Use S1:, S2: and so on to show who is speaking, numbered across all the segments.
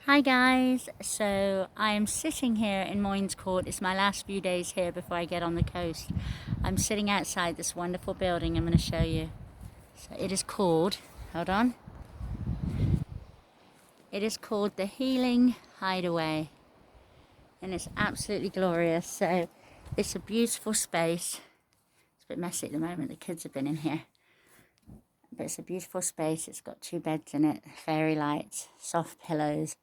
S1: Hi guys, so I am sitting here in Moynes Court. It's my last few days here before I get on the coast. I'm sitting outside this wonderful building. I'm going to show you. So it is called, hold on, it is called the Healing Hideaway, and it's absolutely glorious. So it's a beautiful space. It's a bit messy at the moment, the kids have been in here, but it's a beautiful space. It's got 2 beds in it, fairy lights, soft pillows.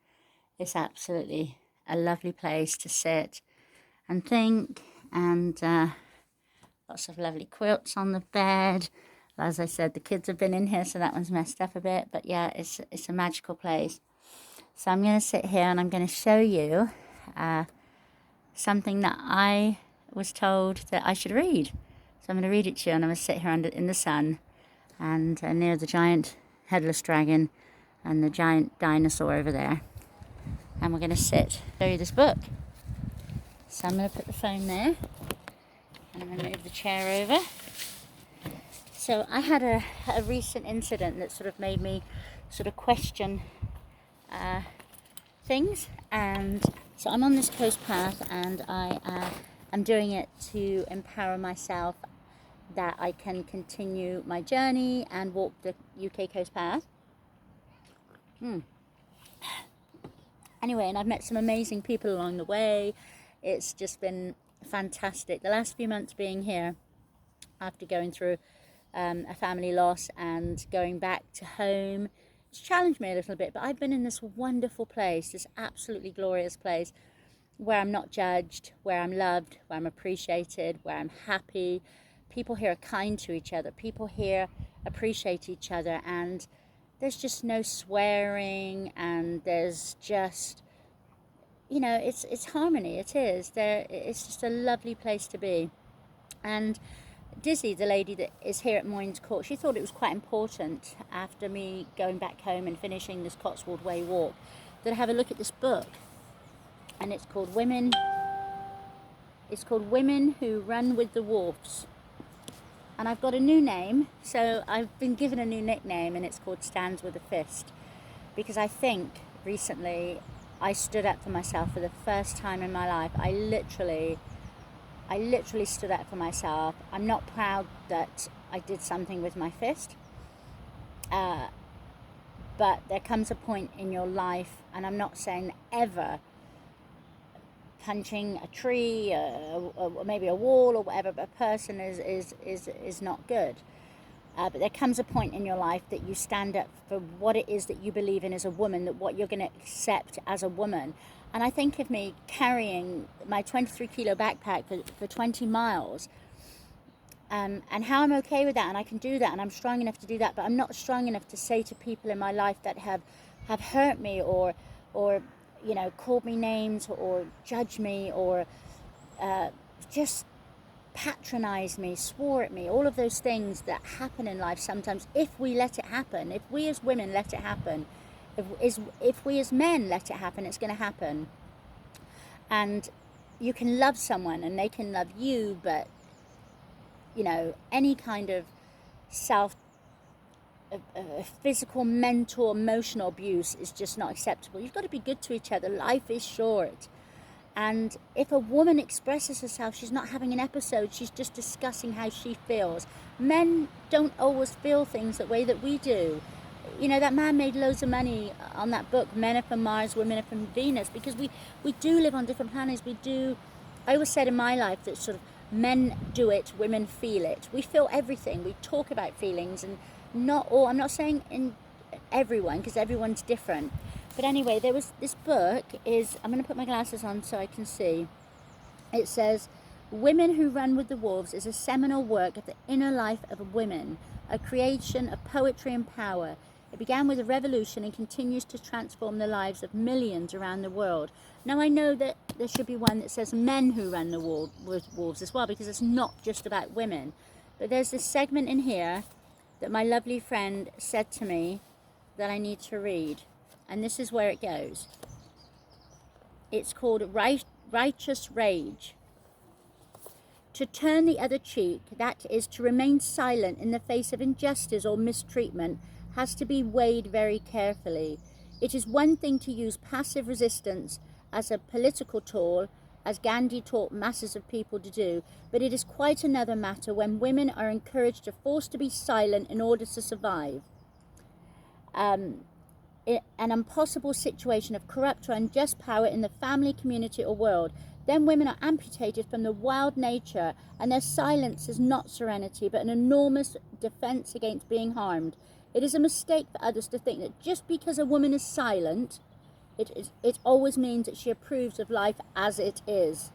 S1: It's absolutely a lovely place to sit and think, and lots of lovely quilts on the bed. As I said, the kids have been in here, so that one's messed up a bit, but yeah, it's a magical place. So I'm going to sit here and I'm going to show you something that I was told that I should read. So I'm going to read it to you, and I'm going to sit here in the sun and near the giant headless dragon and the giant dinosaur over there. And we're going to show you this book. So I'm going to put the phone there, and I'm going to move the chair over. So I had a recent incident that sort of made me sort of question things, and so I'm on this coast path, and I am doing it to empower myself that I can continue my journey and walk the UK coast path. Anyway, and I've met some amazing people along the way. It's just been fantastic. The last few months being here, after going through a family loss and going back to home, it's challenged me a little bit, but I've been in this wonderful place, this absolutely glorious place, where I'm not judged, where I'm loved, where I'm appreciated, where I'm happy. People here are kind to each other. People here appreciate each other, and there's just no swearing, and there's just, you know, it's harmony. It's just a lovely place to be. And Dizzy, the lady that is here at Moynes Court, she thought it was quite important, after me going back home and finishing this Cotswold Way walk, that I have a look at this book. And it's called Women Who Run with the Wolves. And I've got a new name, so I've been given a new nickname, and it's called Stands with a Fist, because I think recently I stood up for myself for the first time in my life. I literally stood up for myself. I'm not proud that I did something with my fist, but there comes a point in your life, and I'm not saying ever punching a tree or maybe a wall or whatever, but a person is not good. But there comes a point in your life that you stand up for what it is that you believe in as a woman, that what you're going to accept as a woman. And I think of me carrying my 23 kilo backpack for 20 miles, and how I'm okay with that, and I can do that, and I'm strong enough to do that, but I'm not strong enough to say to people in my life that have hurt me or you know, called me names or judged me or just patronized me, swore at me, all of those things that happen in life sometimes. If we let it happen, if we as women let it happen, if we as men let it happen, it's going to happen. And you can love someone and they can love you, but you know, any kind of physical, mental, emotional abuse is just not acceptable. You've got to be good to each other. Life is short. And if a woman expresses herself, she's not having an episode, she's just discussing how she feels. Men don't always feel things the way that we do. You know, that man made loads of money on that book, Men Are From Mars, Women Are From Venus, because we do live on different planets. I always said in my life that sort of men do it, women feel it. We feel everything. We talk about feelings, and not all, I'm not saying in everyone, because everyone's different. But anyway, there was this book I'm going to put my glasses on so I can see. It says, Women Who Run with the Wolves is a seminal work of the inner life of women, a creation of poetry and power. It began with a revolution and continues to transform the lives of millions around the world. Now, I know that there should be one that says men who run with wolves as well, because it's not just about women. But there's this segment in here that my lovely friend said to me that I need to read. And this is where it goes. It's called Righteous Rage. To turn the other cheek, that is to remain silent in the face of injustice or mistreatment, has to be weighed very carefully. It is one thing to use passive resistance as a political tool, as Gandhi taught masses of people to do, but it is quite another matter when women are encouraged or forced to be silent in order to survive. An impossible situation of corrupt or unjust power in the family, community, or world. Then women are amputated from the wild nature, and their silence is not serenity, but an enormous defense against being harmed. It is a mistake for others to think that just because a woman is silent, it always means that she approves of life as it is.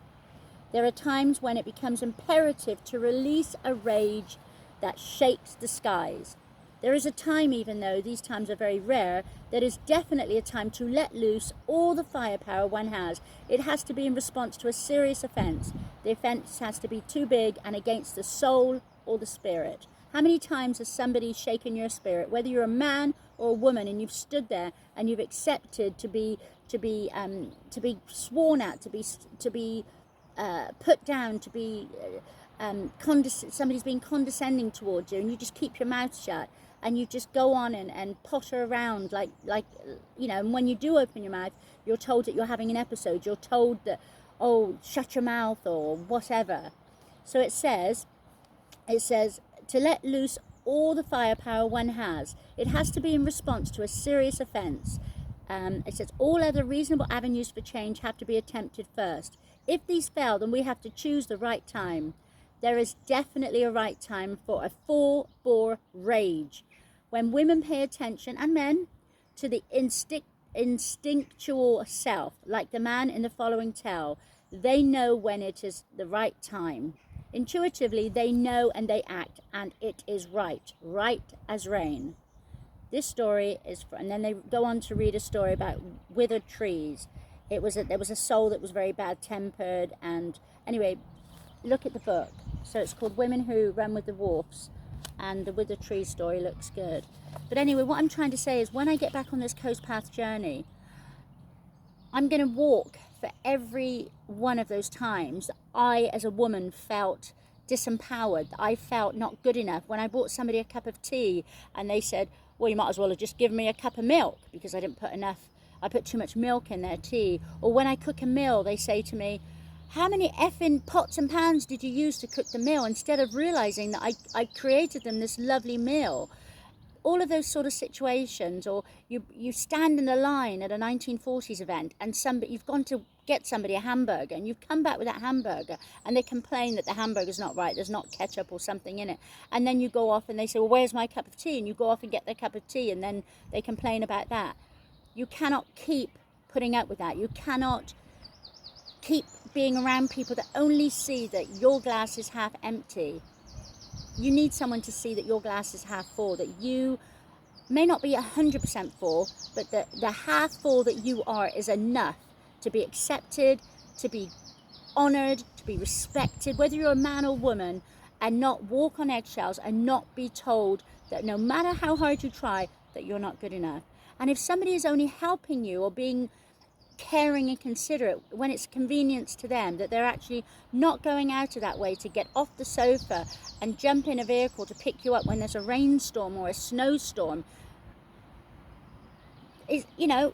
S1: There are times when it becomes imperative to release a rage that shakes the skies. There is a time, even though these times are very rare, there is definitely a time to let loose all the firepower one has. It has to be in response to a serious offence. The offence has to be too big and against the soul or the spirit. How many times has somebody shaken your spirit, whether you're a man or a woman, and you've stood there and you've accepted to be sworn at, to be put down, to be somebody's being condescending towards you, and you just keep your mouth shut and you just go on and potter around like you know, and when you do open your mouth, you're told that you're having an episode. You're told that, oh, shut your mouth or whatever. So it says to let loose all the firepower one has. It has to be in response to a serious offence. It says all other reasonable avenues for change have to be attempted first. If these fail, then we have to choose the right time. There is definitely a right time for a full-bore rage. When women pay attention, and men, to the instinctual self, like the man in the following tale, they know when it is the right time. Intuitively, they know and they act, and it is right as rain. This story is, and then they go on to read a story about withered trees. There was a soul that was very bad-tempered, and anyway, look at the book. So it's called Women Who Run with the Wolves, and the withered tree story looks good. But anyway, what I'm trying to say is, when I get back on this Coast Path journey, I'm going to walk for every one of those times that I, as a woman, felt disempowered, that I felt not good enough. When I bought somebody a cup of tea and they said, well, you might as well have just given me a cup of milk because I put too much milk in their tea. Or when I cook a meal, they say to me, how many effing pots and pans did you use to cook the meal? Instead of realizing that I created them this lovely meal. All of those sort of situations. Or you stand in a line at a 1940s event and you've gone to get somebody a hamburger and you've come back with that hamburger and they complain that the hamburger's not right, there's not ketchup or something in it. And then you go off and they say, well, where's my cup of tea? And you go off and get their cup of tea and then they complain about that. You cannot keep putting up with that. You cannot keep being around people that only see that your glass is half empty. You need someone to see that your glass is half full, that you may not be 100% full, but the half full that you are is enough to be accepted, to be honoured, to be respected, whether you're a man or woman, and not walk on eggshells and not be told that no matter how hard you try, that you're not good enough. And if somebody is only helping you or being caring and considerate when it's convenience to them, that they're actually not going out of that way to get off the sofa and jump in a vehicle to pick you up when there's a rainstorm or a snowstorm, you know,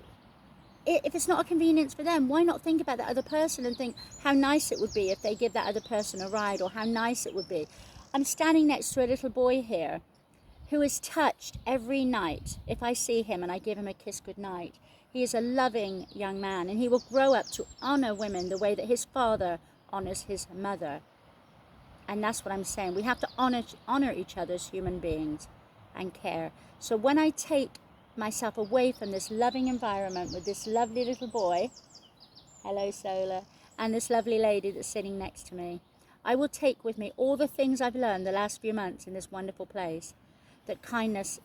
S1: if it's not a convenience for them, why not think about that other person and think how nice it would be if they give that other person a ride, or how nice it would be. I'm standing next to a little boy here who is touched every night if I see him and I give him a kiss goodnight. He is a loving young man, and he will grow up to honour women the way that his father honours his mother. And that's what I'm saying. We have to honour each other as human beings and care. So when I take myself away from this loving environment with this lovely little boy, hello Solar, and this lovely lady that's sitting next to me, I will take with me all the things I've learned the last few months in this wonderful place. That kindness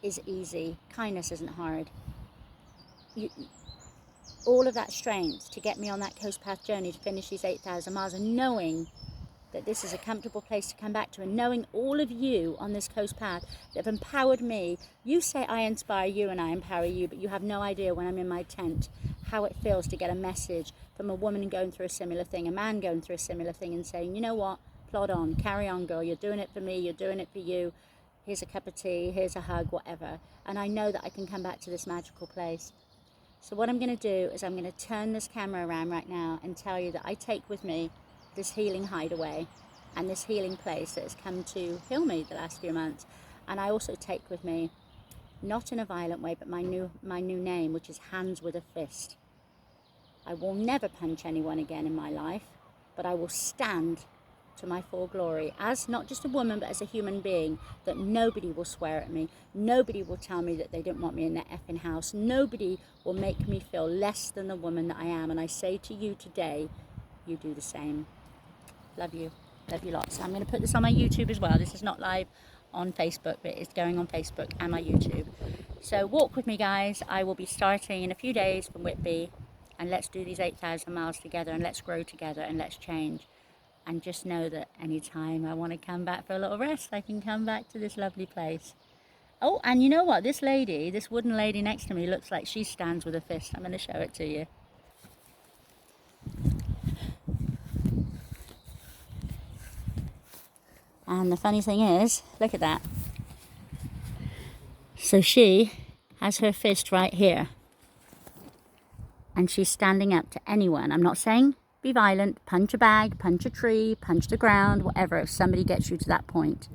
S1: is easy, kindness isn't hard. All of that strength to get me on that Coast Path journey to finish these 8,000 miles, and knowing that this is a comfortable place to come back to, and knowing all of you on this Coast Path that have empowered me. You say I inspire you and I empower you, but you have no idea when I'm in my tent how it feels to get a message from a woman going through a similar thing, a man going through a similar thing, and saying, you know what, plod on, carry on girl, you're doing it for me, you're doing it for you, here's a cup of tea, here's a hug, whatever. And I know that I can come back to this magical place. So what I'm going to do is I'm going to turn this camera around right now and tell you that I take with me this healing hideaway and this healing place that has come to heal me the last few months. And I also take with me, not in a violent way, but my new name, which is Hands with a Fist. I will never punch anyone again in my life, but I will stand to my full glory as not just a woman, but as a human being, that nobody will swear at me. Nobody will tell me that they don't want me in their effing house. Nobody will make me feel less than the woman that I am. And I say to you today, you do the same. Love you. Love you lots. I'm going to put this on my YouTube as well. This is not live on Facebook, but it's going on Facebook and my YouTube. So walk with me, guys. I will be starting in a few days from Whitby, and let's do these 8,000 miles together, and let's grow together, and let's change. And just know that anytime I want to come back for a little rest, I can come back to this lovely place. Oh, and you know what? This lady, this wooden lady next to me, looks like she stands with a fist. I'm going to show it to you. And the funny thing is, look at that. So she has her fist right here. And she's standing up to anyone. I'm not saying be violent, punch a bag, punch a tree, punch the ground, whatever, if somebody gets you to that point.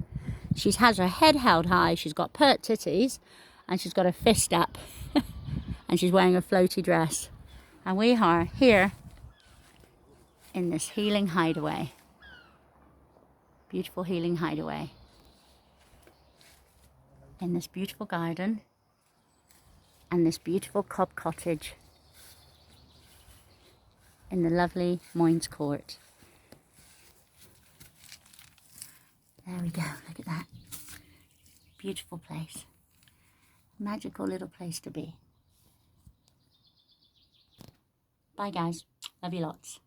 S1: She has her head held high, she's got pert titties, and she's got her fist up. And she's wearing a floaty dress. And we are here in this healing hideaway. Beautiful healing hideaway. In this beautiful garden and this beautiful cob cottage in the lovely Moynes Court. There we go, look at that. Beautiful place. Magical little place to be. Bye guys, love you lots.